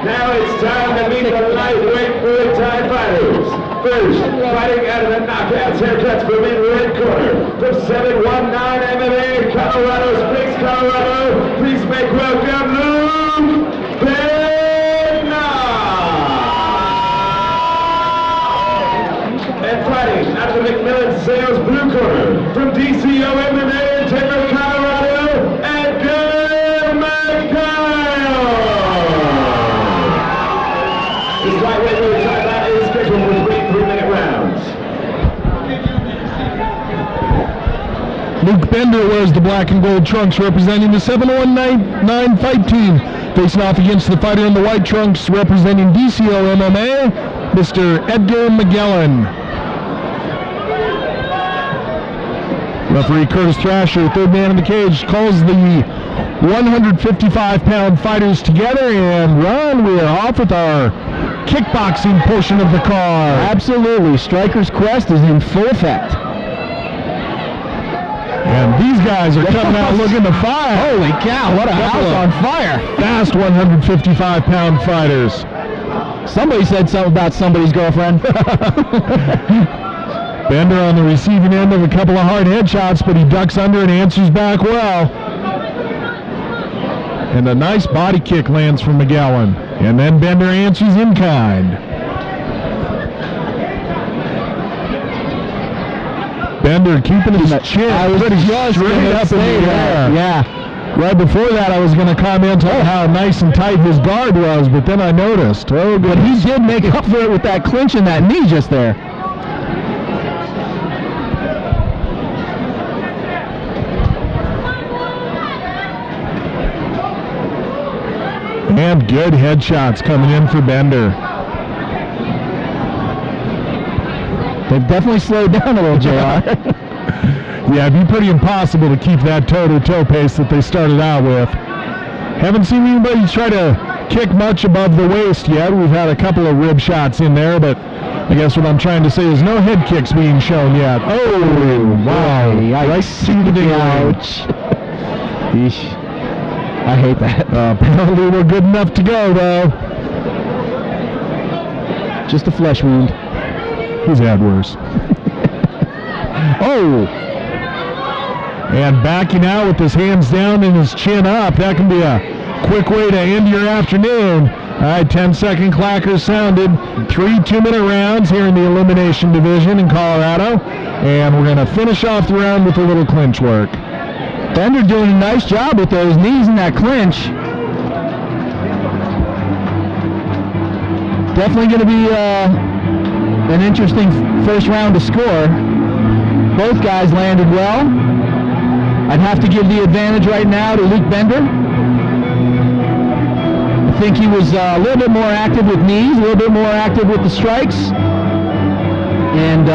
Now it's time to meet the lightweight Muay Thai fighters. First, fighting out of the Knockouts Haircuts from in red corner, from 719 MMA, Colorado Springs, Colorado. Please make welcome Luke Bednar. And fighting out of the McMillan Sales blue corner, from DCO MMA in Denver, Colorado, Edgar Magallon. This lightweight Muay Thai bout is scheduled for 3 3-minute rounds. Luke Bednar wears the black and gold trunks, representing the 719 fight team. Facing off against the fighter in the white trunks, representing DCO MMA, Mr. Edgar Magallon. Referee Curtis Thrasher, third man in the cage, calls the 155-pound fighters together, and Ron, we are off with our kickboxing portion of the card. Absolutely. Striker's Quest is in full effect. And these guys are coming out looking to fire. Holy cow, what a house on fire. Fast 155-pound fighters. Somebody said something about somebody's girlfriend. Bednar on the receiving end of a couple of hard headshots, but he ducks under and answers back well. And a nice body kick lands from Magallon. And then Bednar answers in kind. Bednar keeping his chin pretty straight up in the air. Yeah. Right before that, I was going to comment on how nice and tight his guard was, but then I noticed. Oh, good. But he did make up for it with that clinch in that knee just there. And good headshots coming in for Bednar. They've definitely slowed down a little, JR. Yeah, it'd be pretty impossible to keep that toe-to-toe pace that they started out with. Haven't seen anybody try to kick much above the waist yet. We've had a couple of rib shots in there, but I guess what I'm trying to say is no head kicks being shown yet. Oh, wow. Right to the ding-line. Ouch. Yeesh. I hate that. Apparently we're good enough to go, though. Just a flesh wound. He's had worse. Oh! And backing out with his hands down and his chin up. That can be a quick way to end your afternoon. All right, 10-second clackers sounded. 3 2-minute rounds here in the elimination division in Colorado. And we're going to finish off the round with a little clinch work. Bednar doing a nice job with those knees in that clinch. Definitely going to be an interesting first round to score. Both guys landed well. I'd have to give the advantage right now to Luke Bednar. I think he was a little bit more active with knees, a little bit more active with the strikes, and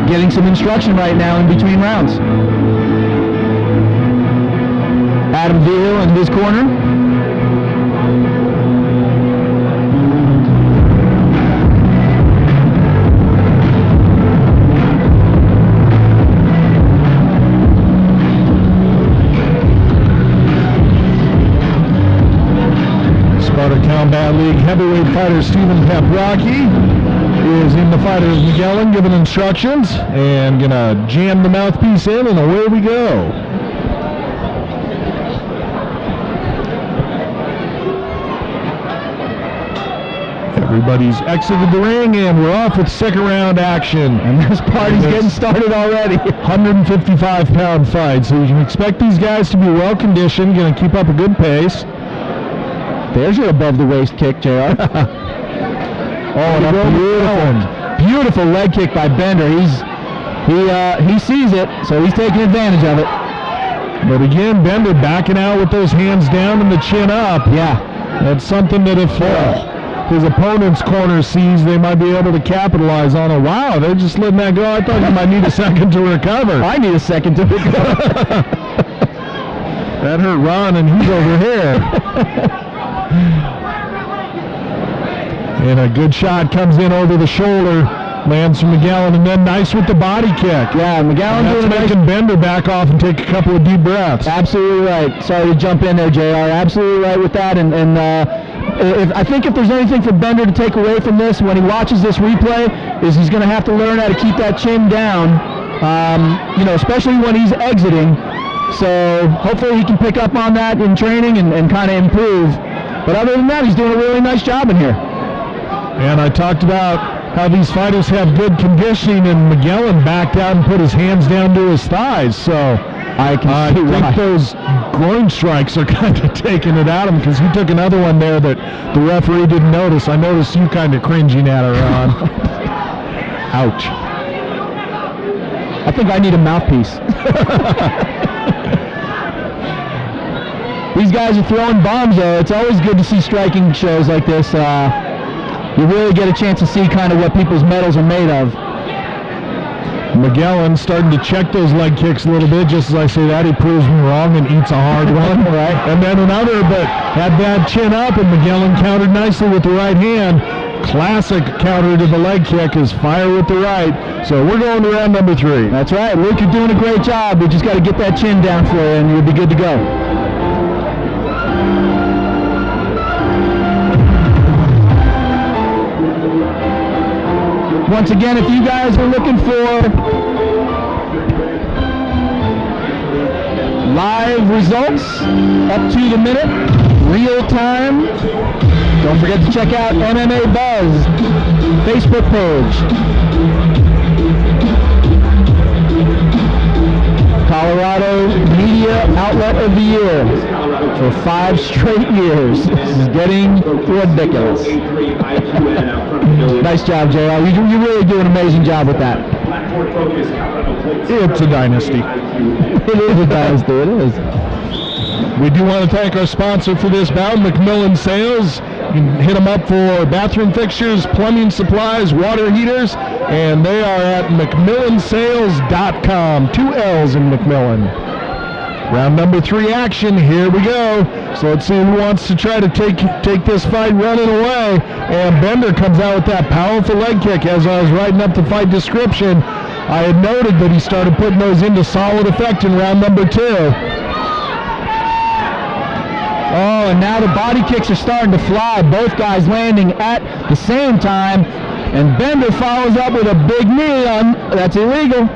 getting some instruction right now in between rounds. Adam Vigil in his corner. Sparta Combat League heavyweight fighter Stephen Paprocki is in the fighter of Magallon, giving instructions, and gonna jam the mouthpiece in, and away we go. Everybody's exited the ring, and we're off with second round action. And this party's getting started already. 155-pound fight, so you can expect these guys to be well conditioned, gonna keep up a good pace. There's your above the waist kick, JR. Oh, and beautiful leg kick by Bednar. He sees it, so he's taking advantage of it. But again, Bednar backing out with those hands down and the chin up. Yeah. That's something that if his opponent's corner sees, they might be able to capitalize on it. Wow, they're just letting that go. I thought you might need a second to recover. I need a second to recover. That hurt Ron, and he's over here. And a good shot comes in over the shoulder. Lands from Magallon, and then nice with the body kick. Yeah, Magallon doing making Bender back off and take a couple of deep breaths. Absolutely right. Sorry to jump in there, JR. Absolutely right with that. I think if there's anything for Bender to take away from this when he watches this replay, is he's going to have to learn how to keep that chin down, especially when he's exiting. So hopefully he can pick up on that in training and kind of improve. But other than that, he's doing a really nice job in here. And I talked about how these fighters have good conditioning, and Magallon backed out and put his hands down to his thighs. So I think those groin strikes are kind of taking it out of him, because he took another one there that the referee didn't notice. I noticed you kind of cringing at her, Ron. Ouch. I think I need a mouthpiece. These guys are throwing bombs, though. It's always good to see striking shows like this. You really get a chance to see kind of what people's metals are made of. Magallon starting to check those leg kicks a little bit. Just as I say that, he proves me wrong and eats a hard one. Right. And then another, but had that chin up, and Magallon countered nicely with the right hand. Classic counter to the leg kick is fire with the right. So we're going to round number 3. That's right. Luke, you're doing a great job. We just got to get that chin down for you, and you'll be good to go. Once again, if you guys are looking for live results, up to the minute, real time, don't forget to check out MMA Buzz Facebook page. Colorado Media Outlet of the Year for 5 straight years. This is getting ridiculous. Nice job, JR. You really do an amazing job with that. It's a dynasty. It is a dynasty, it is. We do want to thank our sponsor for this bout, Macmillan Sales. You can hit them up for bathroom fixtures, plumbing supplies, water heaters, and they are at McMillanSales.com. 2 L's in Macmillan. Round number 3 action, here we go. So let's see who wants to try to take this fight running away. And Bender comes out with that powerful leg kick. As I was writing up the fight description, I had noted that he started putting those into solid effect in round number 2. Oh, and now the body kicks are starting to fly. Both guys landing at the same time. And Bender follows up with a big knee on, that's illegal.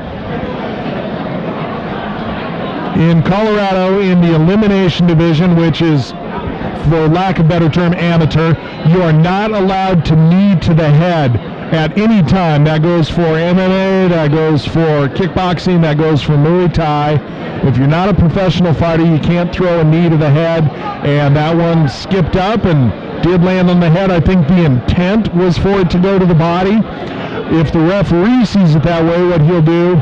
In Colorado, in the elimination division, which is, for lack of a better term, amateur, you are not allowed to knee to the head at any time. That goes for MMA, that goes for kickboxing, that goes for Muay Thai. If you're not a professional fighter, you can't throw a knee to the head, and that one skipped up and did land on the head. I think the intent was for it to go to the body. If the referee sees it that way, what he'll do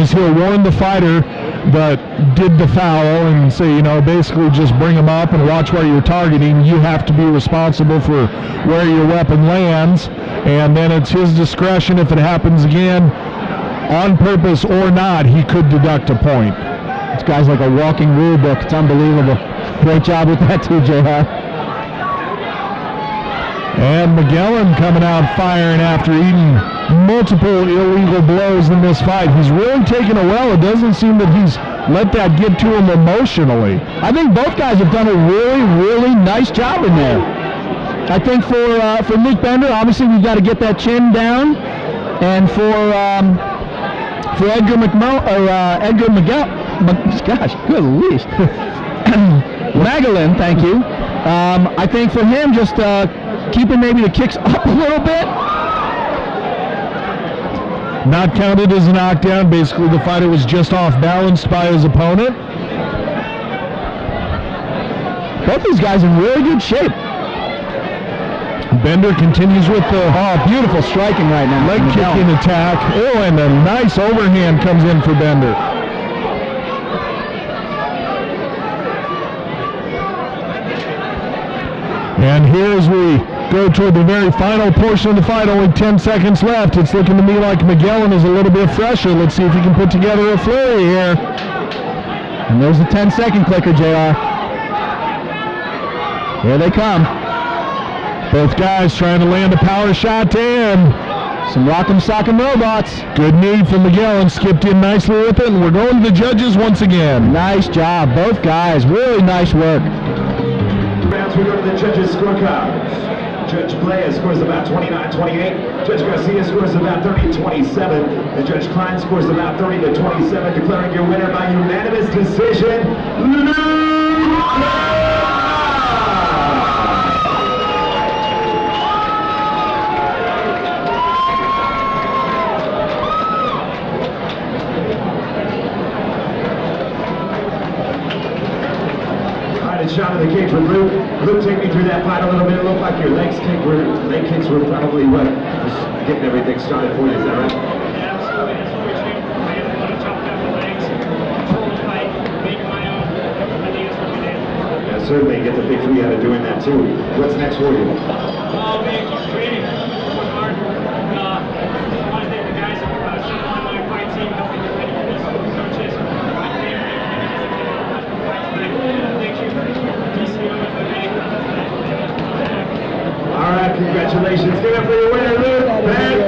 is he'll warn the fighter that did the foul and say, basically just bring him up and watch where you're targeting. You have to be responsible for where your weapon lands, and then it's his discretion. If it happens again, on purpose or not, he could deduct a point. This guy's like a walking rule book. It's unbelievable. Great job with that too, JR. And Magallon coming out firing after eating multiple illegal blows in this fight. He's really taken it well. It doesn't seem that he's let that get to him emotionally. I think both guys have done a really, really nice job in there. I think for Luke Bender, obviously we've got to get that chin down, and for Edgar Magallon, thank you. I think for him, just keeping maybe the kicks up a little bit. Not counted as a knockdown. Basically, the fighter was just off balanced by his opponent. Both these guys in really good shape. Bender continues with the beautiful striking right now. Leg kicking attack. Oh, and a nice overhand comes in for Bender. And here as we go toward the very final portion of the fight, only 10 seconds left. It's looking to me like Magallon is a little bit fresher. Let's see if he can put together a flurry here. And there's the 10-second clicker, JR. Here they come. Both guys trying to land a power shot to end. Some rock'em sock'em robots. Good knee from Magallon, skipped in nicely with it, and we're going to the judges once again. Nice job, both guys. Really nice work. Rounds, we go to the judges' scorecards. Judge Blea scores about 29-28. Judge Garcia scores about 30-27. And Judge Klein scores about 30-27, declaring your winner by unanimous decision, shot of the cage with Luke. Luke, take me through that fight a little bit. It looked like your leg kicks were probably what just getting everything started for you. Is that right? Yeah, absolutely. That's what we trained for. I had a lot of chopped up the legs, control the fight, make my own. I think that's what we did. Yeah, certainly get the big free out of doing that too. What's next for you? Oh, man, keep training. Work hard. I want to thank the guys that sent on my fight team, helping me ready for this. Coaches, my family, thank you. All right, congratulations. Give it up for your winner, Luke.